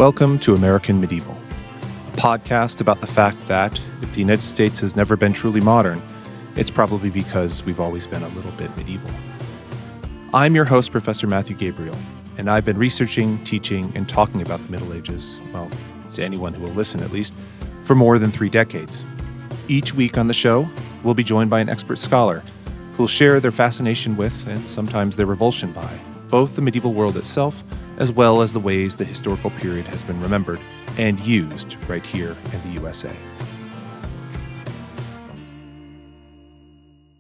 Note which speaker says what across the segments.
Speaker 1: Welcome to American Medieval, a podcast about the fact that if the United States has never been truly modern, it's probably because we've always been a little bit medieval. I'm your host, Professor Matthew Gabriele, and I've been researching, teaching, and talking about the Middle Ages, well, to anyone who will listen at least, for more than 3 decades. Each week on the show, we'll be joined by an expert scholar who will share their fascination with, and sometimes their revulsion by, both the medieval world itself as well as the ways the historical period has been remembered and used right here in the USA.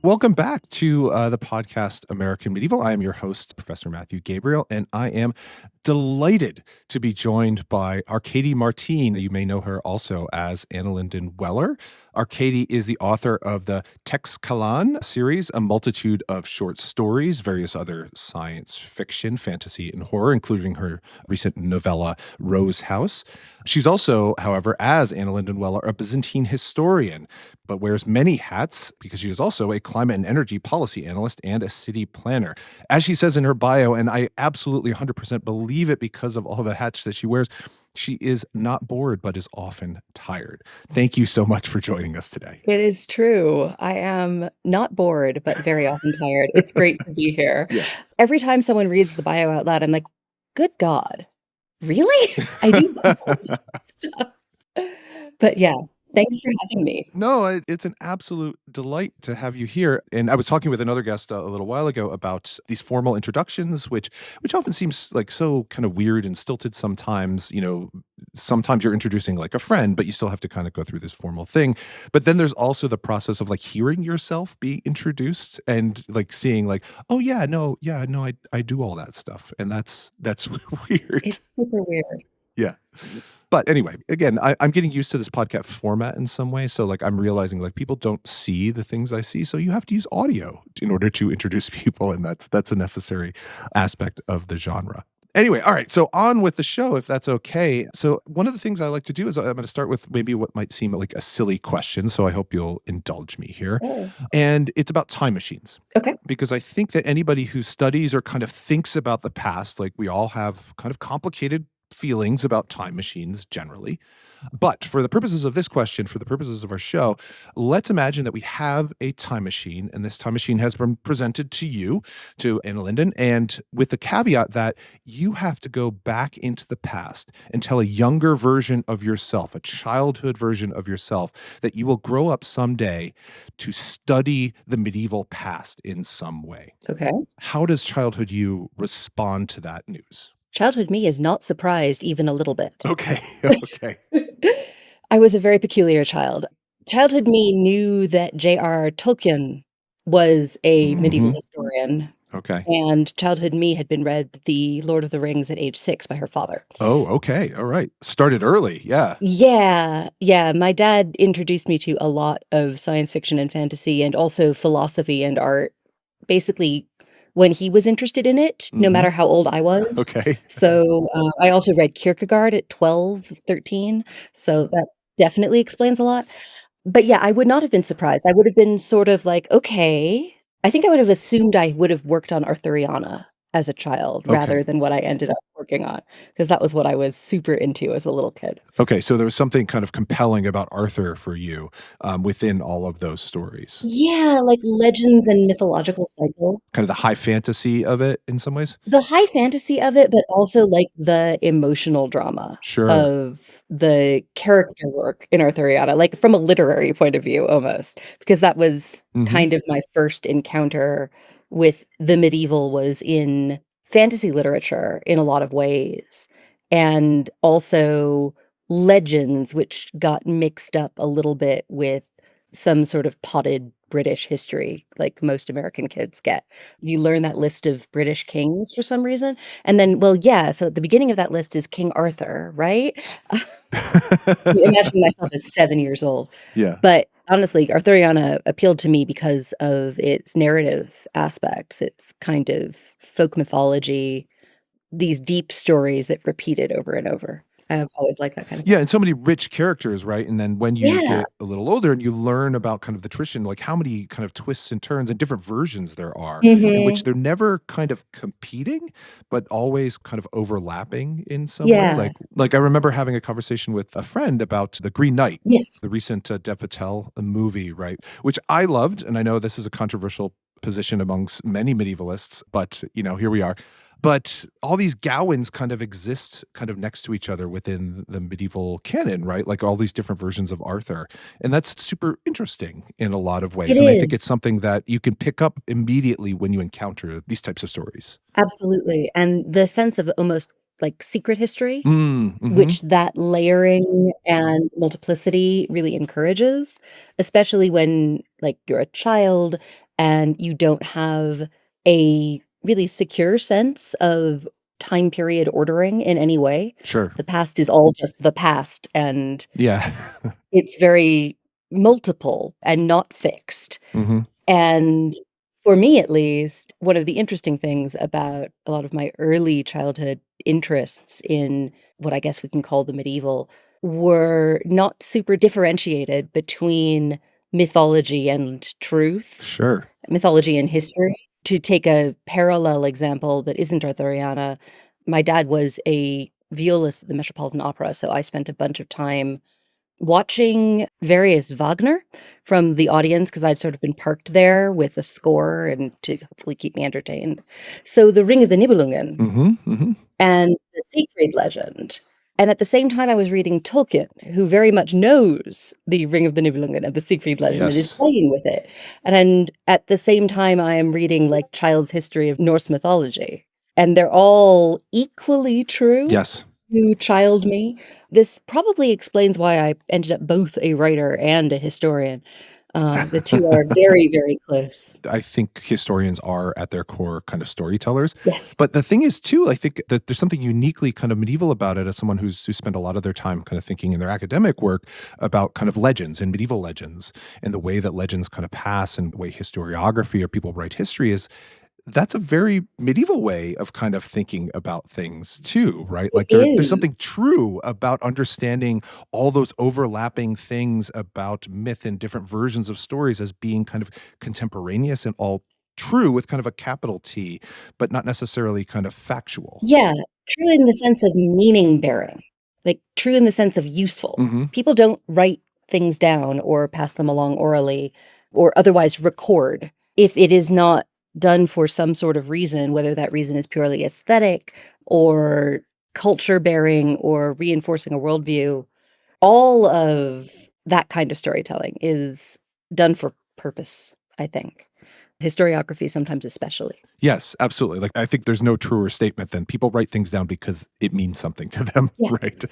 Speaker 1: Welcome back to the podcast American Medieval. I am your host, Professor Matthew Gabriele, and I am delighted to be joined by Arkady Martine. You may know her also as AnnaLinden Weller. Arkady is the author of the Textkalan series, a multitude of short stories, various other science fiction, fantasy, and horror, including her recent novella, Rose House. She's also, however, as AnnaLinden Weller, a Byzantine historian, but wears many hats because she is also a climate and energy policy analyst and a city planner. As she says in her bio, and I absolutely 100% believe it because of all the hats that she wears, she is not bored, but is often tired. Thank you so much for joining us today.
Speaker 2: It is true. I am not bored, but very often tired. It's great to be here.
Speaker 1: Yes.
Speaker 2: Every time someone reads the bio out loud, I'm like, good God, really? I do love all this stuff. But yeah, thanks for having me.
Speaker 1: No, it's an absolute delight to have you here. And I was talking with another guest a little while ago about these formal introductions, which often seems like so kind of weird and stilted sometimes. You know, sometimes you're introducing like a friend, but you still have to kind of go through this formal thing. But then there's also the process of like hearing yourself be introduced and like seeing like, oh yeah, no, I do all that stuff. And that's weird.
Speaker 2: It's super weird.
Speaker 1: Yeah. But anyway, again, I'm getting used to this podcast format in some way. So like I'm realizing like people don't see the things I see. So you have to use audio in order to introduce people. And that's a necessary aspect of the genre. Anyway, all right. So on with the show, if that's okay. So one of the things I like to do is I'm going to start with maybe what might seem like a silly question. So I hope you'll indulge me here.
Speaker 2: Oh.
Speaker 1: And it's about time machines.
Speaker 2: Okay.
Speaker 1: Because I think that anybody who studies or kind of thinks about the past, like we all have kind of complicated feelings about time machines generally. But for the purposes of this question, for the purposes of our show, let's imagine that we have a time machine, and this time machine has been presented to you, to AnnaLinden, and with the caveat that you have to go back into the past and tell a younger version of yourself, a childhood version of yourself, that you will grow up someday to study the medieval past in some way.
Speaker 2: Okay.
Speaker 1: How does childhood you respond to that news?
Speaker 2: Childhood me is not surprised even a little bit.
Speaker 1: Okay.
Speaker 2: I was a very peculiar child. Childhood me knew that J.R.R. Tolkien was a medieval historian.
Speaker 1: Okay.
Speaker 2: And childhood me had been read The Lord of the Rings at age 6 by her father.
Speaker 1: Oh, okay. All right. Started early. Yeah.
Speaker 2: Yeah. My dad introduced me to a lot of science fiction and fantasy and also philosophy and art, basically when he was interested in it, no matter how old I was.
Speaker 1: Okay.
Speaker 2: So I also read Kierkegaard at 12, 13. So that definitely explains a lot. But yeah, I would not have been surprised. I would have been sort of like, okay. I think I would have assumed I would have worked on Arthuriana as a child rather than what I ended up working on, because that was what I was super into as a little kid.
Speaker 1: Okay, so there was something kind of compelling about Arthur for you within all of those stories.
Speaker 2: Yeah, like legends and mythological cycle.
Speaker 1: Kind of the high fantasy of it in some ways?
Speaker 2: The high fantasy of it, but also like the emotional drama of the character work in Arthuriana, like from a literary point of view almost, because that was kind of my first encounter with the medieval was in fantasy literature in a lot of ways, and also legends, which got mixed up a little bit with some sort of potted British history, like most American kids get. You learn that list of British kings for some reason, and then, so at the beginning of that list is King Arthur, right? Imagining myself as 7 years old.
Speaker 1: Yeah.
Speaker 2: But honestly, Arthuriana appealed to me because of its narrative aspects. It's kind of folk mythology, these deep stories that repeated over and over. I've always liked that kind of
Speaker 1: Yeah,
Speaker 2: thing.
Speaker 1: and so many rich characters, right? And then when you
Speaker 2: Yeah.
Speaker 1: get a little older and you learn about kind of the tradition, like how many kind of twists and turns and different versions there are, in which
Speaker 2: Mhm.
Speaker 1: they're never kind of competing, but always kind of overlapping in some way.
Speaker 2: Yeah.
Speaker 1: Like I remember having a conversation with a friend about The Green Knight,
Speaker 2: Yes.
Speaker 1: the recent Dev Patel movie, right? Which I loved, and I know this is a controversial position amongst many medievalists, but here we are. But all these Gowans kind of exist kind of next to each other within the medieval canon, right? Like all these different versions of Arthur. And that's super interesting in a lot of
Speaker 2: It
Speaker 1: ways. And I think
Speaker 2: is.
Speaker 1: it's something that you can pick up immediately when you encounter these types of stories.
Speaker 2: Absolutely, and the sense of almost, like, secret history,
Speaker 1: Mhm.
Speaker 2: which that layering and multiplicity really encourages, especially when, like, you're a child and you don't have a really secure sense of time period ordering in any way.
Speaker 1: Sure.
Speaker 2: The past is all just the past, and
Speaker 1: Yeah.
Speaker 2: it's very multiple and not fixed.
Speaker 1: Mhm.
Speaker 2: And for me, at least, one of the interesting things about a lot of my early childhood interests in what I guess we can call the medieval were not super differentiated between mythology and truth,
Speaker 1: Sure.
Speaker 2: mythology and history. To take a parallel example that isn't Arthuriana, my dad was a violist at the Metropolitan Opera, so I spent a bunch of time watching various Wagner from the audience because 'cause I'd sort of been parked there with a score and to hopefully keep me entertained. So, The Ring of the Nibelungen
Speaker 1: Mhm. Mhm.
Speaker 2: and The Siegfried Legend, and at the same time, I was reading Tolkien, who very much knows The Ring of the Nibelungen and The Siegfried Legend and is
Speaker 1: Yes.
Speaker 2: playing with it, and at the same time, I am reading, like, Child's History of Norse Mythology, and they're all equally true
Speaker 1: Yes.
Speaker 2: to child me. This probably explains why I ended up both a writer and a historian. The 2 are very, very close.
Speaker 1: I think historians are at their core kind of storytellers.
Speaker 2: Yes.
Speaker 1: But the thing is too, I think that there's something uniquely kind of medieval about it as someone who spent a lot of their time kind of thinking in their academic work about kind of legends and medieval legends and the way that legends kind of pass and the way historiography or people write history is that's a very medieval way of kind of thinking about things too, right?
Speaker 2: It
Speaker 1: Like there's
Speaker 2: is.
Speaker 1: something true about understanding all those overlapping things about myth and different versions of stories as being kind of contemporaneous and all true with kind of a capital T, but not necessarily kind of factual.
Speaker 2: Yeah, true in the sense of meaning bearing, like, true in the sense of useful.
Speaker 1: Mhm.
Speaker 2: People don't write things down or pass them along orally or otherwise record if it is not done for some sort of reason, whether that reason is purely aesthetic or culture bearing or reinforcing a worldview. All of that kind of storytelling is done for purpose, I think. Historiography sometimes especially.
Speaker 1: Yes, absolutely. Like, I think there's no truer statement than people write things down because it means something to them,
Speaker 2: Yeah.
Speaker 1: right?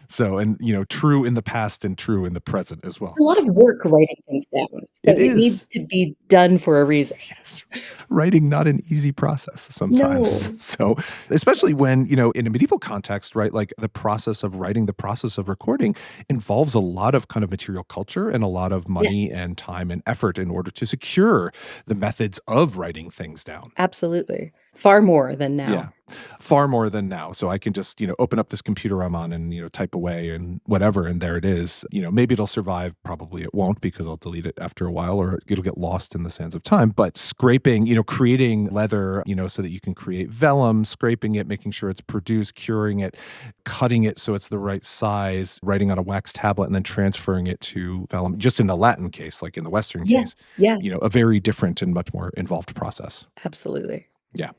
Speaker 1: So, and, true in the past and true in the present as well.
Speaker 2: A lot of work writing things down, so
Speaker 1: It
Speaker 2: it
Speaker 1: is.
Speaker 2: needs to be done for a reason.
Speaker 1: Yes. Writing not an easy process sometimes.
Speaker 2: No.
Speaker 1: So, especially when, in a medieval context, right, like the process of writing, the process of recording involves a lot of kind of material culture and a lot of
Speaker 2: Yes,
Speaker 1: money and time and effort in order to secure the methods of writing things down.
Speaker 2: absolutely. Far more than
Speaker 1: Yeah.
Speaker 2: now.
Speaker 1: Far more than now. So I can just, open up this computer I'm on and, type away and whatever, and there it is. Maybe it'll survive. Probably it won't because I'll delete it after a while or it'll get lost in the sands of time. But scraping, creating leather, so that you can create vellum, scraping it, making sure it's produced, curing it, cutting it so it's the right size, writing on a wax tablet and then transferring it to vellum, just in the Latin case, like in the Western
Speaker 2: Yeah,
Speaker 1: case,
Speaker 2: yeah,
Speaker 1: a very different and much more involved process.
Speaker 2: absolutely.
Speaker 1: Yeah.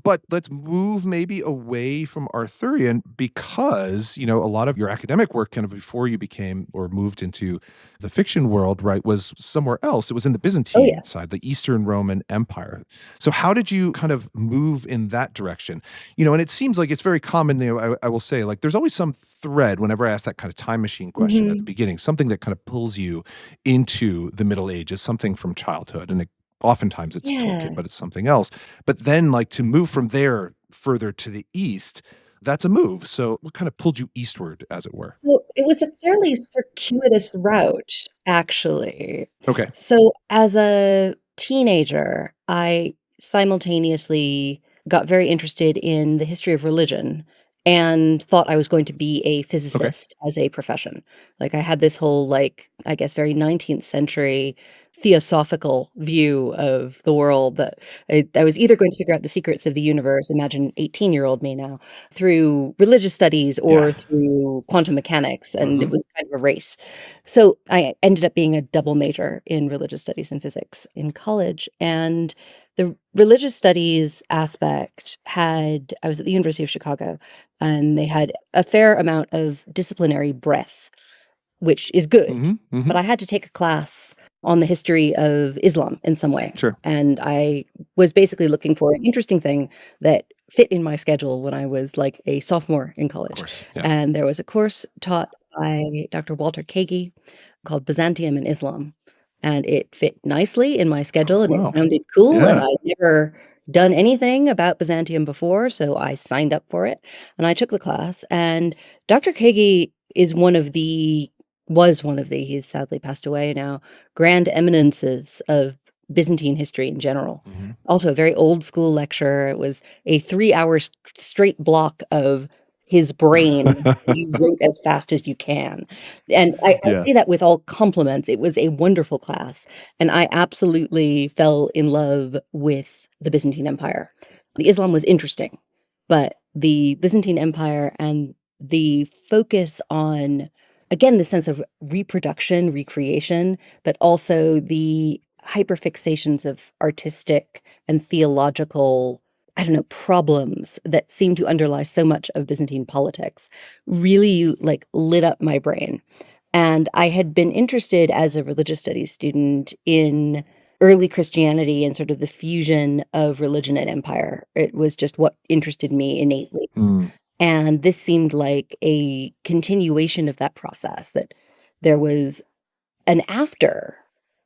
Speaker 1: But let's move maybe away from Arthurian because, a lot of your academic work kind of before you became or moved into the fiction world, right, was somewhere else. It was in the
Speaker 2: Oh,
Speaker 1: Byzantine
Speaker 2: yes.
Speaker 1: side, the Eastern Roman Empire. So how did you kind of move in that direction? And it seems like it's very common, I will say, like there's always some thread whenever I ask that kind of time machine question at the
Speaker 2: Mhm.
Speaker 1: beginning, something that kind of pulls you into the Middle Ages, something from childhood. And oftentimes it's
Speaker 2: Yeah.
Speaker 1: Tolkien, but it's something else. But then, like, to move from there further to the east, that's a move. So what kind of pulled you eastward, as it were?
Speaker 2: Well, it was a fairly circuitous route, actually.
Speaker 1: Okay.
Speaker 2: So, as a teenager, I simultaneously got very interested in the history of religion and thought I was going to be a physicist as a profession. Like, I had this whole, like, I guess, very 19th century theosophical view of the world that I was either going to figure out the secrets of the universe, imagine 18-year-old me now, through religious studies or through quantum mechanics, and it was kind of a race. So I ended up being a double major in religious studies and physics in college, and the religious studies aspect I was at the University of Chicago, and they had a fair amount of disciplinary breadth, which is good, but I had to take a class on the history of Islam in some way.
Speaker 1: Sure.
Speaker 2: And I was basically looking for an interesting thing that fit in my schedule when I was like a sophomore in college.
Speaker 1: Of course, yeah.
Speaker 2: And there was a course taught by Dr. Walter Kagi called Byzantium and Islam. And it fit nicely in my schedule, and it sounded cool, and I'd never done anything about Byzantium before, so I signed up for it, and I took the class, and Dr. Kagi is was one of the, he's sadly passed away now, grand eminences of Byzantine history in general. Also a very old school lecture. It was a 3-hour straight block of his brain. You wrote as fast as you can. And I say that with all compliments. It was a wonderful class, and I absolutely fell in love with the Byzantine Empire. The Islam was interesting, but the Byzantine Empire and the focus on, again, the sense of reproduction, recreation, but also the hyperfixations of artistic and theological, I don't know, problems that seem to underlie so much of Byzantine politics really like lit up my brain. And I had been interested as a religious studies student in early Christianity and sort of the fusion of religion and empire. It was just what interested me innately. And this seemed like a continuation of that process, that there was an after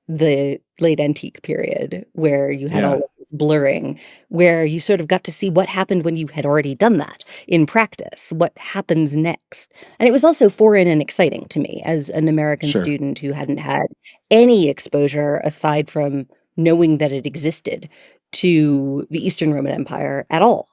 Speaker 2: the late antique period where you had all of this blurring, where you sort of got to see what happened when you had already done that in practice, what happens next. And it was also foreign and exciting to me as an American student who hadn't had any exposure aside from knowing that it existed to the Eastern Roman Empire at all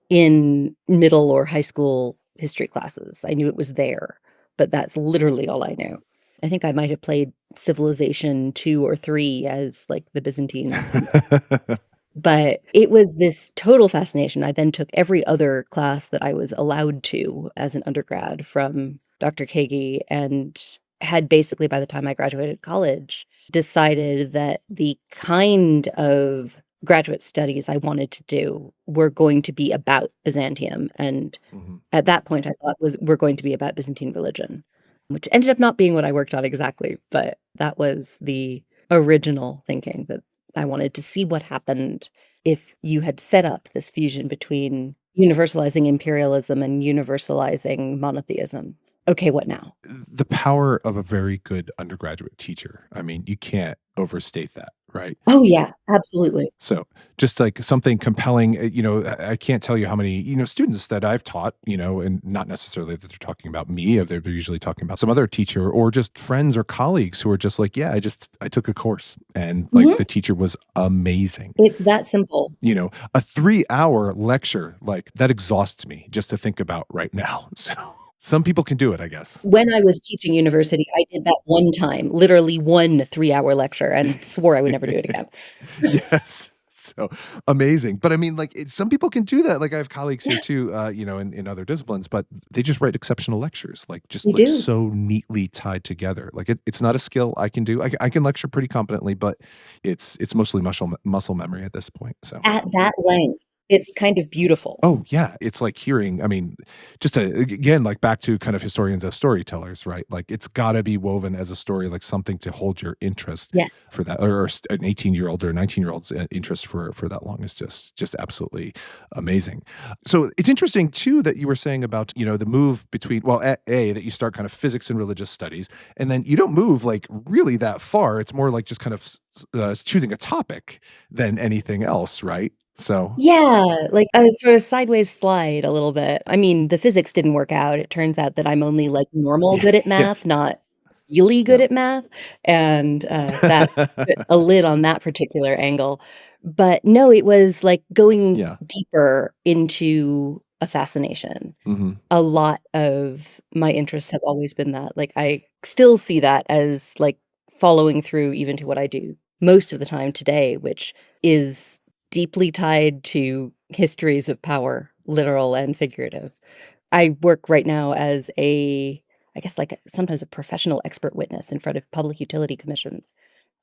Speaker 2: in middle or high school history classes. I knew it was there, but that's literally all I knew. I think I might have played Civilization 2 or 3 as, like, the Byzantines. But it was this total fascination. I then took every other class that I was allowed to as an undergrad from Dr. Kagi, and had basically, by the time I graduated college, decided that the kind of graduate studies I wanted to do were going to be about Byzantium. And at that point, I thought were going to be about Byzantine religion, which ended up not being what I worked on exactly, but that was the original thinking, that I wanted to see what happened if you had set up this fusion between universalizing imperialism and universalizing monotheism. Okay, what now?
Speaker 1: The power of a very good undergraduate teacher. I mean, you can't overstate that, right?
Speaker 2: Oh, yeah, absolutely.
Speaker 1: So just like something compelling, I can't tell you how many, students that I've taught, and not necessarily that they're talking about me, they're usually talking about some other teacher, or just friends or colleagues who are just like, yeah, I took a course, and like the teacher was amazing.
Speaker 2: It's that simple.
Speaker 1: A 3-hour lecture, like that exhausts me just to think about right now. So some people can do it, I guess.
Speaker 2: When I was teaching university, I did that one time, literally one 3-hour lecture, and swore I would never do it again.
Speaker 1: Yes. So amazing. But I mean, like, some people can do that. Like, I have colleagues here too, in other disciplines, but they just write exceptional lectures, like just like so neatly tied together. Like it's not a skill I can do. I can lecture pretty competently, but it's mostly muscle memory at this point. So
Speaker 2: at that length, it's kind of beautiful.
Speaker 1: Oh, yeah. It's like hearing, I mean, just again, like back to kind of historians as storytellers, right? Like it's got to be woven as a story, like something to hold your interest for that, or an 18-year-old or a 19-year-old's interest for that long is just absolutely amazing. So it's interesting too that you were saying about, the move between, well, that you start kind of physics and religious studies, and then you don't move like really that far. It's more like just kind of choosing a topic than anything else, right? So
Speaker 2: yeah, like a sort of sideways slide a little bit. I mean, the physics didn't work out. It turns out that I'm only like normal good at math, not really good at math, and that put a lid on that particular angle. But no, it was like going deeper into a fascination.
Speaker 1: Mm-hmm.
Speaker 2: A lot of my interests have always been that. Like, I still see that as, like, following through even to what I do most of the time today, which is deeply tied to histories of power, literal and figurative. I work right now as I guess, like, sometimes a professional expert witness in front of public utility commissions.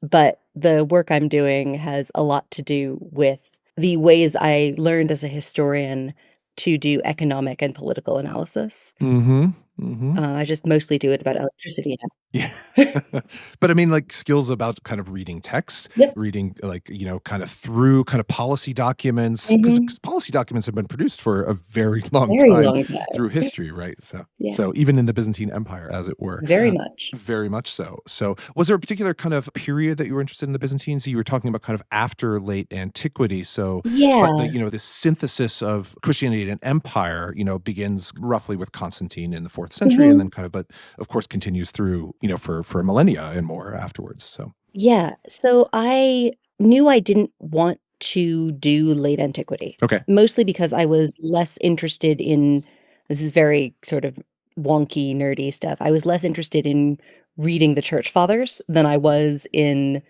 Speaker 2: But the work I'm doing has a lot to do with the ways I learned as a historian to do economic and political analysis.
Speaker 1: Mm-hmm. Mm-hmm.
Speaker 2: I just mostly do it about electricity
Speaker 1: Yeah.
Speaker 2: now.
Speaker 1: But I mean, like skills about kind of reading text,
Speaker 2: Yep.
Speaker 1: reading like, kind of through kind of policy documents, because
Speaker 2: Mhm.
Speaker 1: policy documents have been produced for a very long
Speaker 2: Very
Speaker 1: time
Speaker 2: long time.
Speaker 1: through history, right? So,
Speaker 2: Yeah,
Speaker 1: so even in the Byzantine Empire, as it were.
Speaker 2: very much.
Speaker 1: Very much so. So, was there a particular kind of period that you were interested in the Byzantines? You were talking about kind of after late antiquity. So, but
Speaker 2: Yeah.
Speaker 1: this synthesis of Christianity and empire, begins roughly with Constantine in the 4th century, and then
Speaker 2: Mhm.
Speaker 1: kind of, but of course, continues through, for millennia and more afterwards. So,
Speaker 2: Yeah, so I knew I didn't want to do late antiquity,
Speaker 1: okay,
Speaker 2: mostly because I was less interested in this is very sort of wonky, nerdy stuff. I was less interested in reading the church fathers than I was in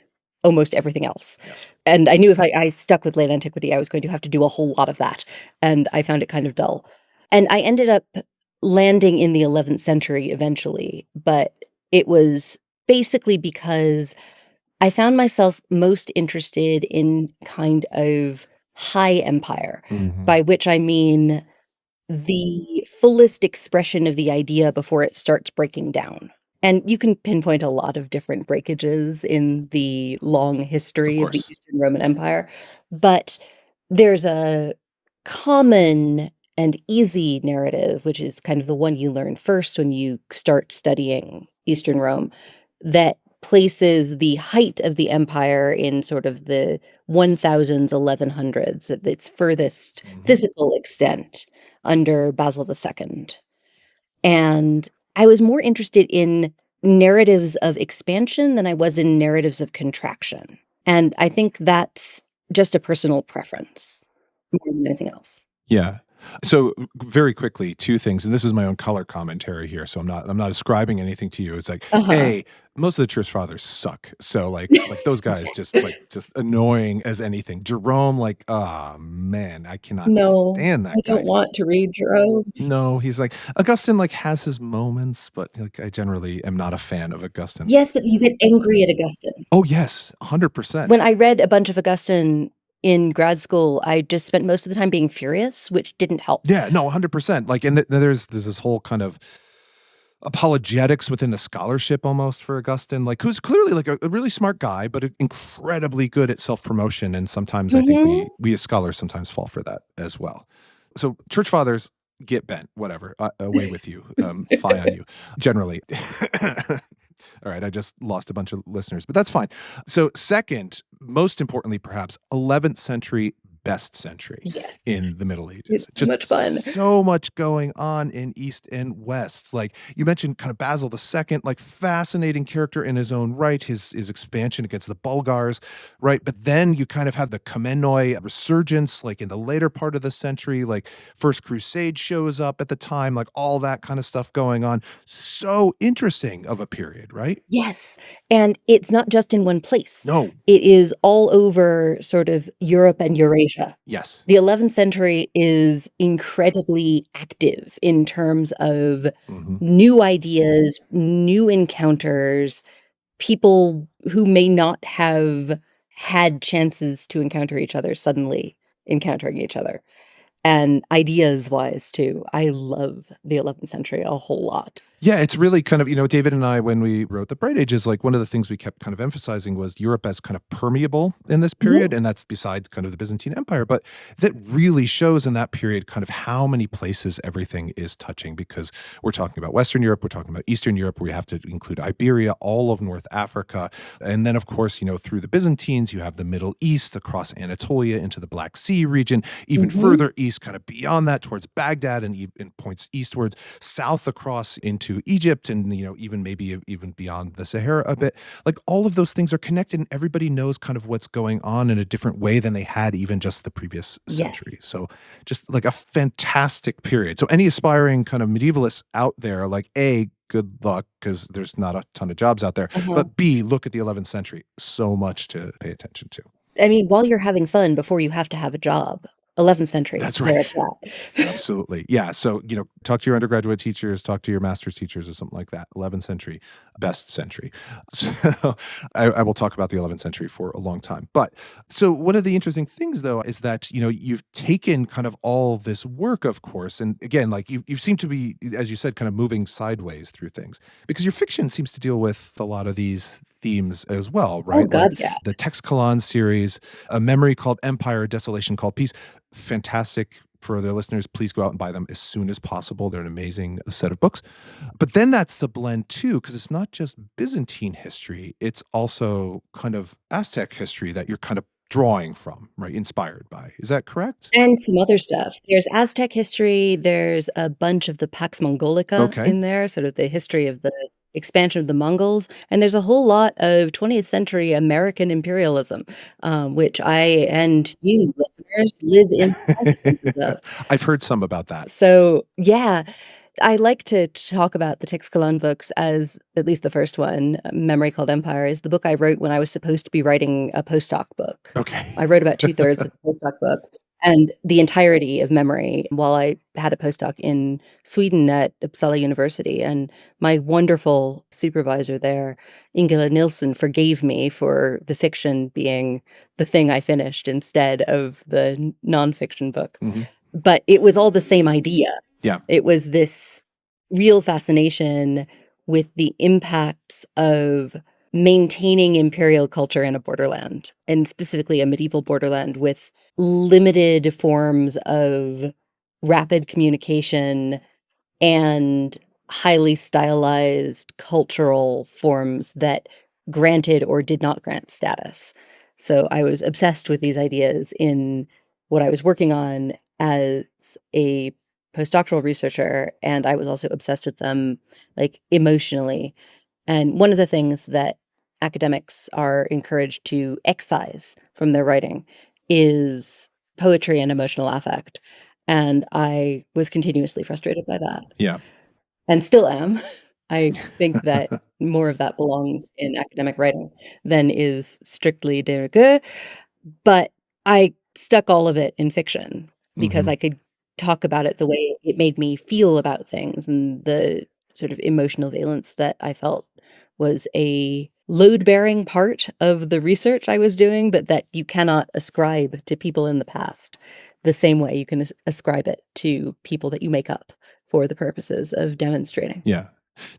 Speaker 2: almost everything else.
Speaker 1: yes,
Speaker 2: And I knew if I stuck with late antiquity, I was going to have to do a whole lot of that, and I found it kind of dull. And I ended up landing in the 11th century eventually, but it was basically because I found myself most interested in kind of high empire,
Speaker 1: hmm
Speaker 2: by which I mean the fullest expression of the idea before it starts breaking down. And you can pinpoint a lot of different breakages in the long
Speaker 1: of
Speaker 2: history of the
Speaker 1: course,
Speaker 2: Eastern Roman Empire, but there's a common and easy narrative, which is kind of the one you learn first when you start studying Eastern Rome, that places the height of the empire in sort of the 1000s, 1100s, at its furthest
Speaker 1: hmm
Speaker 2: physical extent under Basil II. And I was more interested in narratives of expansion than I was in narratives of contraction. And I think that's just a personal preference more than anything else.
Speaker 1: yeah. So very quickly, two things, and this is my own color commentary here. So I'm not ascribing anything to you. It's like,
Speaker 2: Uh-huh.
Speaker 1: A, most of the church fathers suck. So like those guys just annoying as anything. Jerome, like, ah man, I cannot
Speaker 2: No,
Speaker 1: stand
Speaker 2: I
Speaker 1: that
Speaker 2: don't
Speaker 1: guy.
Speaker 2: want to read Jerome.
Speaker 1: No, he's like Augustine like has his moments, but like I generally am not a fan of Augustine.
Speaker 2: Yes, but you get angry at Augustine.
Speaker 1: Oh yes, 100%.
Speaker 2: When I read a bunch of Augustine in grad school, I just spent most of the time being furious, which didn't help.
Speaker 1: Yeah, no, 100%. Like, and there's this whole kind of apologetics within the scholarship almost for Augustine, like who's clearly like a really smart guy, but incredibly good at self promotion. And sometimes I think
Speaker 2: Mhm.
Speaker 1: we as scholars sometimes fall for that as well. So church fathers get bent, whatever, away with you, fie on you, generally. All right, I just lost a bunch of listeners, but that's fine. So second, most importantly, perhaps 11th century best century
Speaker 2: Yes.
Speaker 1: in the Middle Ages.
Speaker 2: It's so
Speaker 1: Just
Speaker 2: much fun.
Speaker 1: so much going on in East and West. Like you mentioned, kind of Basil II, like fascinating character in his own right, his expansion against the Bulgars, right? But then you kind of have the Komnenoi resurgence, like in the later part of the century, like First Crusade shows up at the time, like all that kind of stuff going on. So interesting of a period, right?
Speaker 2: Yes, and it's not just in one place.
Speaker 1: No.
Speaker 2: It is all over sort of Europe and Eurasia.
Speaker 1: Yes.
Speaker 2: The 11th century is incredibly active in terms of
Speaker 1: hmm
Speaker 2: new ideas, new encounters, people who may not have had chances to encounter each other suddenly encountering each other. And ideas-wise too. I love the 11th century a whole lot.
Speaker 1: Yeah, it's really kind of, David and I, when we wrote The Bright Ages, like one of the things we kept kind of emphasizing was Europe as kind of permeable in this period.
Speaker 2: Mhm.
Speaker 1: And that's beside kind of the Byzantine Empire. But that really shows in that period kind of how many places everything is touching, because we're talking about Western Europe, we're talking about Eastern Europe, we have to include Iberia, all of North Africa. And then, of course, through the Byzantines, you have the Middle East across Anatolia into the Black Sea region, even
Speaker 2: Mhm.
Speaker 1: further east, kind of beyond that towards Baghdad and points eastwards, south across into to Egypt and, even maybe even beyond the Sahara a bit. Like all of those things are connected and everybody knows kind of what's going on in a different way than they had even just the previous century.
Speaker 2: Yes.
Speaker 1: So just like a fantastic period. So any aspiring kind of medievalists out there, like good luck because there's not a ton of jobs out there.
Speaker 2: Uh-huh.
Speaker 1: But B, look at the 11th century. So much to pay attention to.
Speaker 2: I mean, while you're having fun before you have to have a job, 11th century,
Speaker 1: That's
Speaker 2: where it's
Speaker 1: right.
Speaker 2: at.
Speaker 1: Absolutely. Yeah. So, talk to your undergraduate teachers, talk to your master's teachers or something like that. 11th century, best century. So I will talk about the 11th century for a long time. But so one of the interesting things though, is that, you've taken kind of all this work, of course. And again, like you seem to be, as you said, kind of moving sideways through things because your fiction seems to deal with a lot of these themes as well,
Speaker 2: Oh
Speaker 1: right? Like
Speaker 2: god, yeah.
Speaker 1: the Text Kalan series, A Memory Called Empire, Desolation Called Peace. Fantastic for the listeners. Please go out and buy them as soon as possible. They're an amazing set of books. But then that's the blend too, because it's not just Byzantine history, it's also kind of Aztec history that you're kind of drawing from, right? Inspired by. Is that correct?
Speaker 2: And some other stuff. There's Aztec history, there's a bunch of the Pax Mongolica
Speaker 1: Okay.
Speaker 2: in there, sort of the history of the expansion of the Mongols, and there's a whole lot of 20th century American imperialism, which I and you listeners live in the consequences of.
Speaker 1: I've heard some about that.
Speaker 2: So, yeah, I like to talk about the Tixcalan books as at least the first one, Memory Called Empire, is the book I wrote when I was supposed to be writing a postdoc book.
Speaker 1: Okay.
Speaker 2: I wrote about 2/3 of the postdoc book and the entirety of memory while I had a postdoc in Sweden at Uppsala University. And my wonderful supervisor there, Ingela Nilsson, forgave me for the fiction being the thing I finished instead of the nonfiction book.
Speaker 1: Mm-hmm.
Speaker 2: But it was all the same idea.
Speaker 1: Yeah.
Speaker 2: It was this real fascination with the impacts of maintaining imperial culture in a borderland, and specifically a medieval borderland with limited forms of rapid communication and highly stylized cultural forms that granted or did not grant status. So I was obsessed with these ideas in what I was working on as a postdoctoral researcher, and I was also obsessed with them like emotionally. And one of the things that academics are encouraged to excise from their writing is poetry and emotional affect. And I was continuously frustrated by that.
Speaker 1: Yeah.
Speaker 2: And still am. I think that more of that belongs in academic writing than is strictly de rigueur, but I stuck all of it in fiction because
Speaker 1: Mhm.
Speaker 2: I could talk about it the way it made me feel about things and the sort of emotional valence that I felt was a load-bearing part of the research I was doing, but that you cannot ascribe to people in the past the same way you can ascribe it to people that you make up for the purposes of demonstrating.
Speaker 1: Yeah.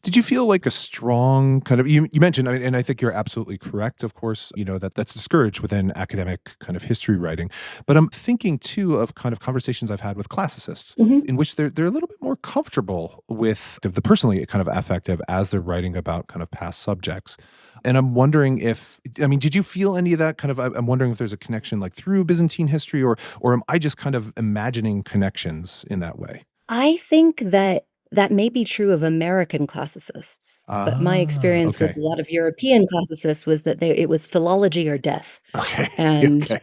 Speaker 1: Did you feel like a strong kind of you mentioned, I mean, and I think you're absolutely correct, of course, that's discouraged within academic kind of history writing. But I'm thinking too of kind of conversations I've had with classicists
Speaker 2: Mhm.
Speaker 1: in which they're a little bit more comfortable with the personally kind of affective as they're writing about kind of past subjects. And I'm wondering did you feel any of that kind of, I'm wondering if there's a connection like through Byzantine history or am I just kind of imagining connections in that way?
Speaker 2: I think that that may be true of American classicists, but my
Speaker 1: Ah,
Speaker 2: experience with
Speaker 1: okay.
Speaker 2: a lot of European classicists was that it was philology or death,
Speaker 1: Okay.
Speaker 2: and
Speaker 1: Okay.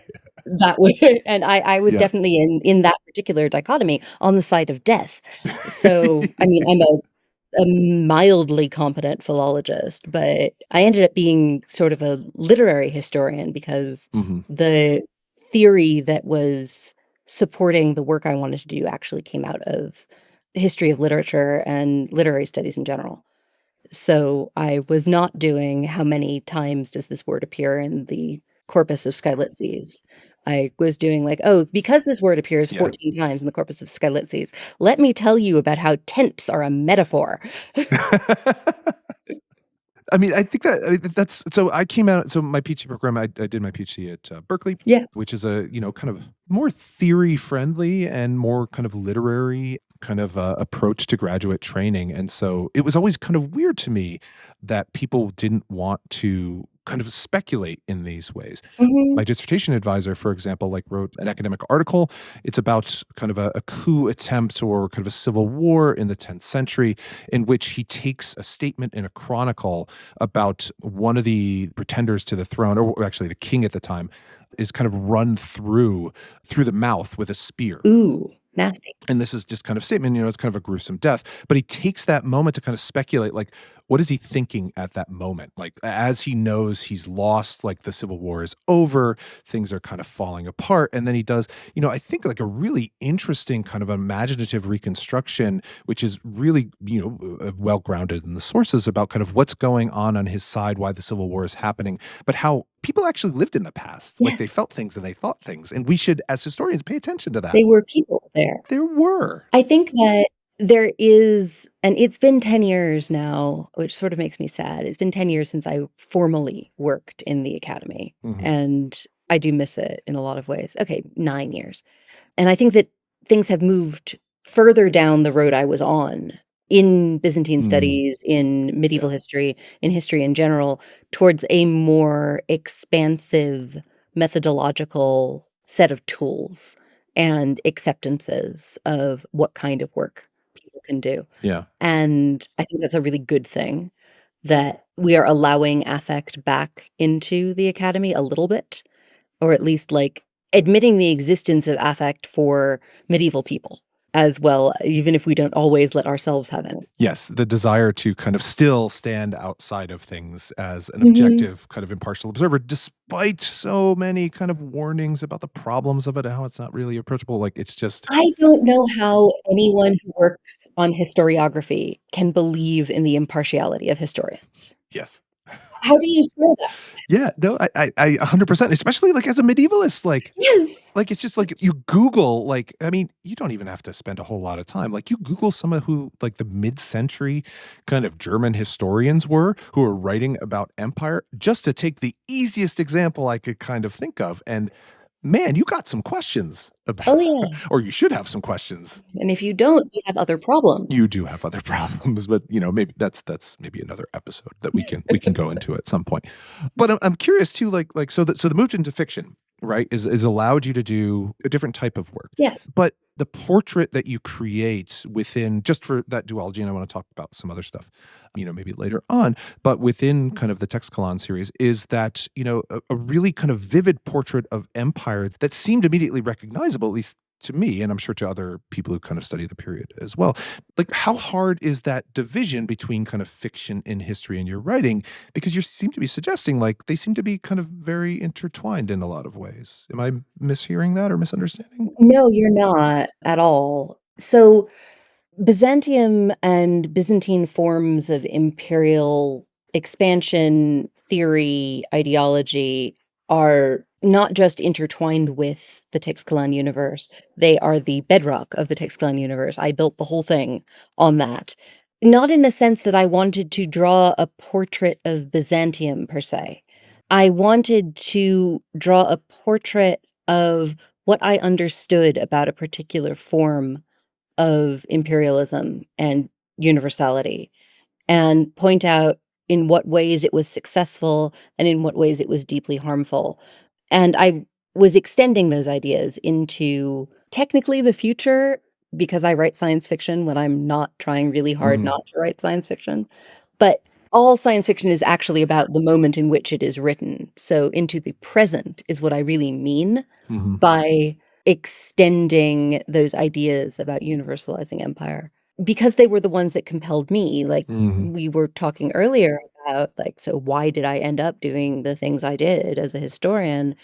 Speaker 2: that was and I was
Speaker 1: Yeah.
Speaker 2: definitely in that particular dichotomy on the side of death. So, I mean, I'm a mildly competent philologist, but I ended up being sort of a literary historian because
Speaker 1: Mhm.
Speaker 2: the theory that was supporting the work I wanted to do actually came out of the history of literature and literary studies in general. So I was not doing how many times does this word appear in the corpus of Skylitzes. I was doing like, oh, because this word appears
Speaker 1: Yeah.
Speaker 2: 14 times in the corpus of Skylitzes, let me tell you about how tents are a metaphor.
Speaker 1: I think that's so I came out so my PhD program I did my PhD at Berkeley,
Speaker 2: Yeah.
Speaker 1: which is a kind of more theory friendly and more kind of literary kind of approach to graduate training, and so it was always kind of weird to me that people didn't want to kind of speculate in these ways.
Speaker 2: Mhm.
Speaker 1: My dissertation advisor, for example, like wrote an academic article. It's about kind of a coup attempt or kind of a civil war in the 10th century, in which he takes a statement in a chronicle about one of the pretenders to the throne, or actually the king at the time, is kind of run through the mouth with a spear.
Speaker 2: Ooh, nasty.
Speaker 1: And this is just kind of statement, it's kind of a gruesome death. But he takes that moment to kind of speculate, like, what is he thinking at that moment? Like, as he knows he's lost, like the Civil War is over, things are kind of falling apart. And then he does, I think like a really interesting kind of imaginative reconstruction, which is really, well grounded in the sources about kind of what's going on his side, why the Civil War is happening, but how people actually lived in the past. Like they
Speaker 2: Yes.
Speaker 1: felt things and they thought things. And we should, as historians, pay attention to that.
Speaker 2: They were people there.
Speaker 1: There were.
Speaker 2: I think that there is, and it's been 10 years now, which sort of makes me sad. It's been 10 years since I formally worked in the academy, and I do miss it in a lot of ways. Okay, 9 years. And I think that things have moved further down the road I was on in Byzantine studies, in medieval history, in history in general, towards a more expansive methodological set of tools and acceptances of what kind of work people can do.
Speaker 1: Yeah.
Speaker 2: And I think that's a really good thing that we are allowing affect back into the academy a little bit, or at least like admitting the existence of affect for medieval people as well, even if we don't always let ourselves have any.
Speaker 1: Yes, the desire to kind of still stand outside of things as an objective, kind of impartial observer, despite so many kind of warnings about the problems of it, how it's not really approachable. Like, it's just.
Speaker 2: I don't know how anyone who works on historiography can believe in the impartiality of historians.
Speaker 1: Yes.
Speaker 2: How do you square that?
Speaker 1: Yeah, no, I 100%, especially like as a medievalist, like.
Speaker 2: Yes.
Speaker 1: Like, it's just like you Google, like, I mean, you don't even have to spend a whole lot of time. Like, you Google some of who, like, the mid-century kind of German historians were who were writing about empire, just to take the easiest example I could kind of think of. And man, you got some questions about,
Speaker 2: Oh, yeah.
Speaker 1: or you should have some questions.
Speaker 2: And if you don't, you have other problems.
Speaker 1: You do have other problems, but maybe that's maybe another episode that we can go into at some point. But I'm curious too, like so the move into fiction, right, is allowed you to do a different type of work.
Speaker 2: Yes.
Speaker 1: But the portrait that you create within, just for that duology, and I want to talk about some other stuff, maybe later on, but within kind of the Text Colon series, is that, a really kind of vivid portrait of empire that seemed immediately recognizable, at least to me, and I'm sure to other people who kind of study the period as well. Like, how hard is that division between kind of fiction and history in your writing? Because you seem to be suggesting like they seem to be kind of very intertwined in a lot of ways. Am I mishearing that or misunderstanding?
Speaker 2: No, you're not at all. So Byzantium and Byzantine forms of imperial expansion, theory, ideology are not just intertwined with the Tixkalan universe, they are the bedrock of the Tixkalan universe. I built the whole thing on that. Not in the sense that I wanted to draw a portrait of Byzantium per se. I wanted to draw a portrait of what I understood about a particular form of imperialism and universality, and point out in what ways it was successful and in what ways it was deeply harmful. And I was extending those ideas into technically the future because I write science fiction when I'm not trying really hard not to write science fiction. But all science fiction is actually about the moment in which it is written. So into the present is what I really mean by extending those ideas about universalizing empire, because they were the ones that compelled me. Like we were talking earlier about, like, so why did I end up doing the things I did as a historian?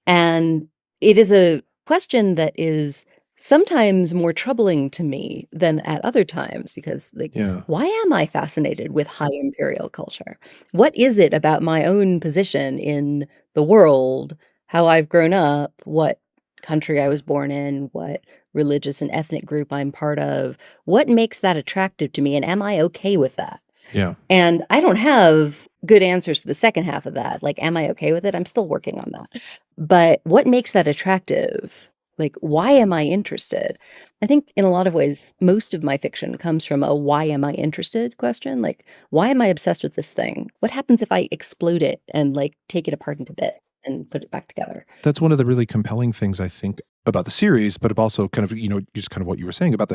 Speaker 2: And it is a question that is sometimes more troubling to me than at other times, because like, why am I fascinated with high imperial culture? What is it about my own position in the world, how I've grown up, what country I was born in, what religious and ethnic group I'm part of? What makes that attractive to me? And am I okay with that?
Speaker 1: Yeah.
Speaker 2: And I don't have good answers to the second half of that. Like, am I okay with it? I'm still working on that. But what makes that attractive? Like, why am I interested? I think in a lot of ways, most of my fiction comes from a why am I interested question. Like, why am I obsessed with this thing? What happens if I explode it and like take it apart into bits and put it back together?
Speaker 1: That's one of the really compelling things I think about the series, but also kind of, just kind of what you were saying about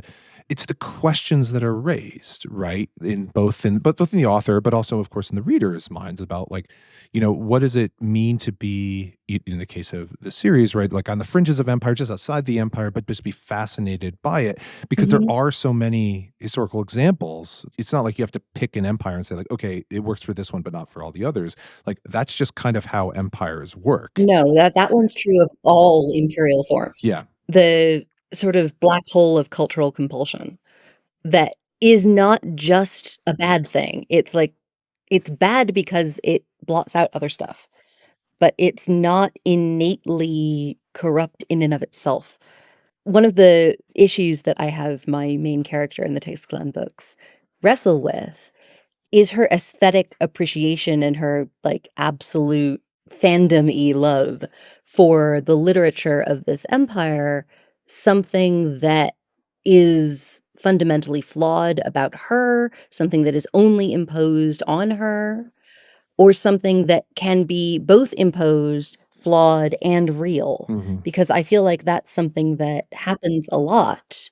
Speaker 1: it's the questions that are raised, right? Both in the author, but also of course in the reader's minds about like, what does it mean to be, in the case of the series, right? Like on the fringes of empire, just outside the empire, but just be fascinated by it because there
Speaker 2: Mhm.
Speaker 1: are so many historical examples. It's not like you have to pick an empire and say like, okay, it works for this one, but not for all the others. Like that's just kind of how empires work.
Speaker 2: No, that one's true of all imperial forms.
Speaker 1: Yeah.
Speaker 2: The sort of black hole of cultural compulsion that is not just a bad thing. It's like it's bad because it blots out other stuff, but it's not innately corrupt in and of itself. One of the issues that I have my main character in the Text Clan books wrestle with is her aesthetic appreciation and her, like, absolute fandom-y love for the literature of this empire, something that is fundamentally flawed about her, something that is only imposed on her, or something that can be both imposed, flawed, and real,
Speaker 1: Mhm.
Speaker 2: because I feel like that's something that happens a lot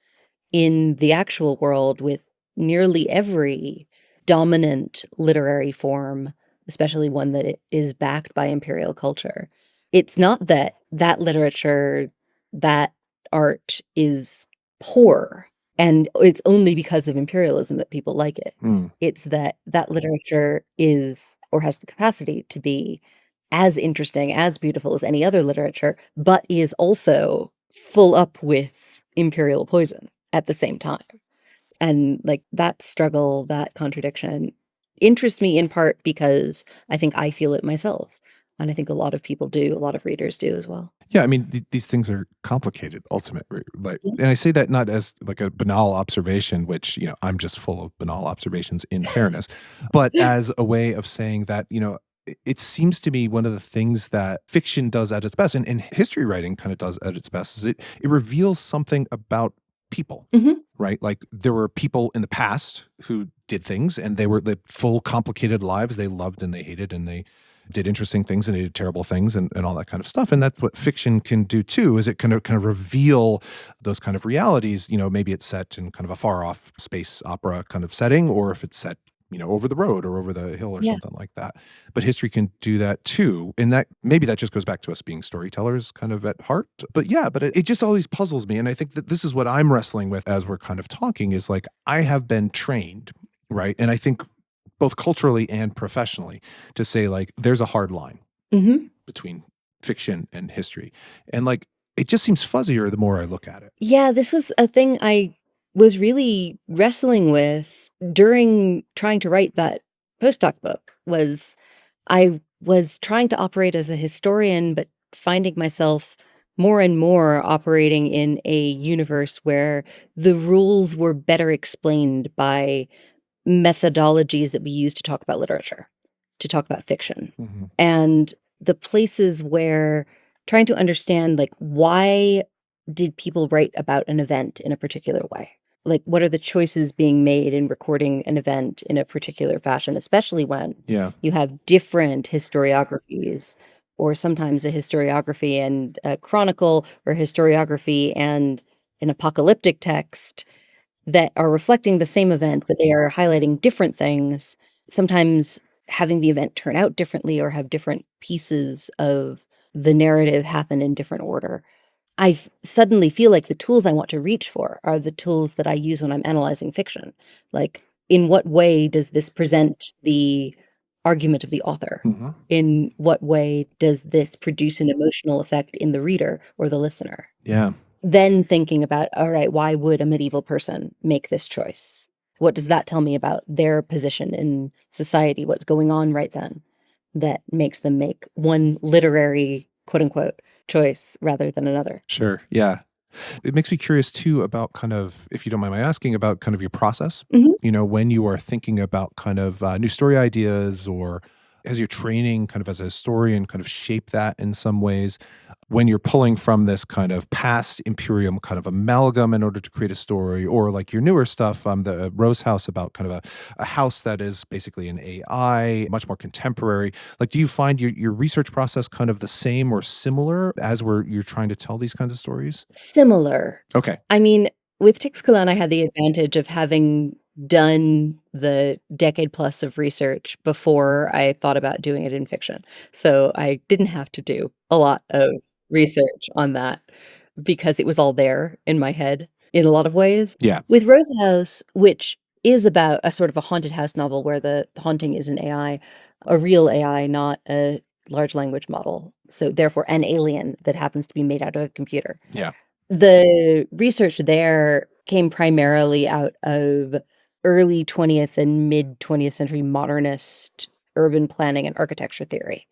Speaker 2: in the actual world with nearly every dominant literary form, especially one that it is backed by imperial culture. It's not that that literature, that art is poor and it's only because of imperialism that people like it.
Speaker 1: Mm.
Speaker 2: It's that that literature is or has the capacity to be as interesting, as beautiful as any other literature, but is also full up with imperial poison at the same time. And, like, that struggle, that contradiction interests me in part because I think I feel it myself, and I think a lot of people do, a lot of readers do as well.
Speaker 1: Yeah, I mean, these things are complicated, ultimately. Like,
Speaker 2: Yeah.
Speaker 1: and I say that not as like a banal observation, which I'm just full of banal observations. In fairness, but as a way of saying that it seems to me one of the things that fiction does at its best, and history writing kind of does at its best, is it reveals something about people.
Speaker 2: Mhm.
Speaker 1: Right? Like there were people in the past who did things and they were the full complicated lives. They loved and they hated and they did interesting things and they did terrible things and all that kind of stuff. And that's what fiction can do too, is it kind of reveal those kind of realities. Maybe it's set in kind of a far off space opera kind of setting, or if it's set, over the road or over the hill or
Speaker 2: Yeah.
Speaker 1: something like that. But history can do that too. And that maybe that just goes back to us being storytellers kind of at heart. But yeah, but it just always puzzles me. And I think that this is what I'm wrestling with as we're kind of talking is like, I have been trained, right? And I think both culturally and professionally to say like, there's a hard line
Speaker 2: Mhm.
Speaker 1: between fiction and history. And like, it just seems fuzzier the more I look at it.
Speaker 2: Yeah, this was a thing I was really wrestling with during trying to write that postdoc book was I was trying to operate as a historian, but finding myself more and more operating in a universe where the rules were better explained by methodologies that we use to talk about literature, to talk about fiction.
Speaker 1: Mhm.
Speaker 2: And the places where trying to understand, like, why did people write about an event in a particular way? Like, what are the choices being made in recording an event in a particular fashion, especially when
Speaker 1: Yeah.
Speaker 2: you have different historiographies, or sometimes a historiography and a chronicle, or historiography and an apocalyptic text that are reflecting the same event, but they are highlighting different things, sometimes having the event turn out differently or have different pieces of the narrative happen in different order. Suddenly feel like the tools I want to reach for are the tools that I use when I'm analyzing fiction. Like, in what way does this present the argument of the author?
Speaker 1: Mhm.
Speaker 2: In what way does this produce an emotional effect in the reader or the listener?
Speaker 1: Yeah.
Speaker 2: Then thinking about, all right, why would a medieval person make this choice? What does that tell me about their position in society? What's going on right then that makes them make one literary, quote unquote, choice rather than another?
Speaker 1: Sure. Yeah. It makes me curious too about kind of, if you don't mind my asking, about kind of your process,
Speaker 2: Mhm.
Speaker 1: when you are thinking about kind of new story ideas or has your training kind of as a historian kind of shaped that in some ways? When you're pulling from this kind of past Imperium kind of amalgam in order to create a story, or like your newer stuff, the Rose House, about kind of a house that is basically an AI, much more contemporary. Like, do you find your research process kind of the same or similar as you're trying to tell these kinds of stories?
Speaker 2: Similar.
Speaker 1: Okay.
Speaker 2: I mean, with Tixkalan, I had the advantage of having done the decade plus of research before I thought about doing it in fiction. So I didn't have to do a lot of research on that because it was all there in my head in a lot of ways.
Speaker 1: Yeah.
Speaker 2: With Rose House, which is about a sort of a haunted house novel where the haunting is an AI, a real AI, not a large language model. So therefore an alien that happens to be made out of a computer.
Speaker 1: Yeah.
Speaker 2: The research there came primarily out of early 20th and mid 20th century modernist urban planning and architecture theory,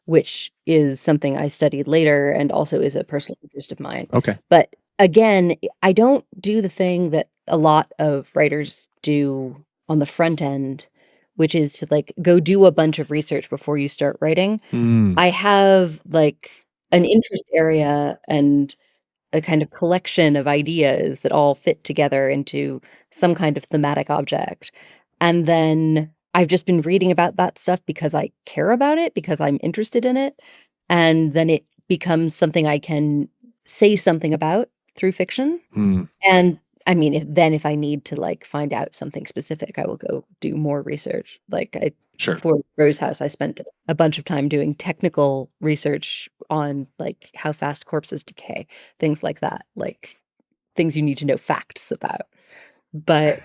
Speaker 2: which is something I studied later and also is a personal interest of mine.
Speaker 1: Okay.
Speaker 2: But again, I don't do the thing that a lot of writers do on the front end, which is to like go do a bunch of research before you start writing. I have like an interest area and a kind of collection of ideas that all fit together into some kind of thematic object. And then I've just been reading about that stuff because I care about it, because I'm interested in it. And then it becomes something I can say something about through fiction. And I mean, if I need to like find out something specific, I will go do more research.
Speaker 1: Sure.
Speaker 2: For Rose House, I spent a bunch of time doing technical research on like how fast corpses decay, things like that, like things you need to know facts about. But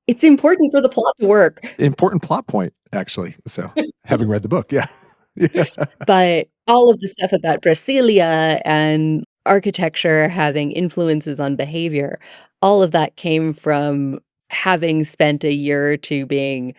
Speaker 2: it's important for the plot to work.
Speaker 1: Important plot point, actually. So, having read the book, yeah. Yeah.
Speaker 2: But all of the stuff about Brasilia and architecture having influences on behavior, all of that came from having spent a year or two being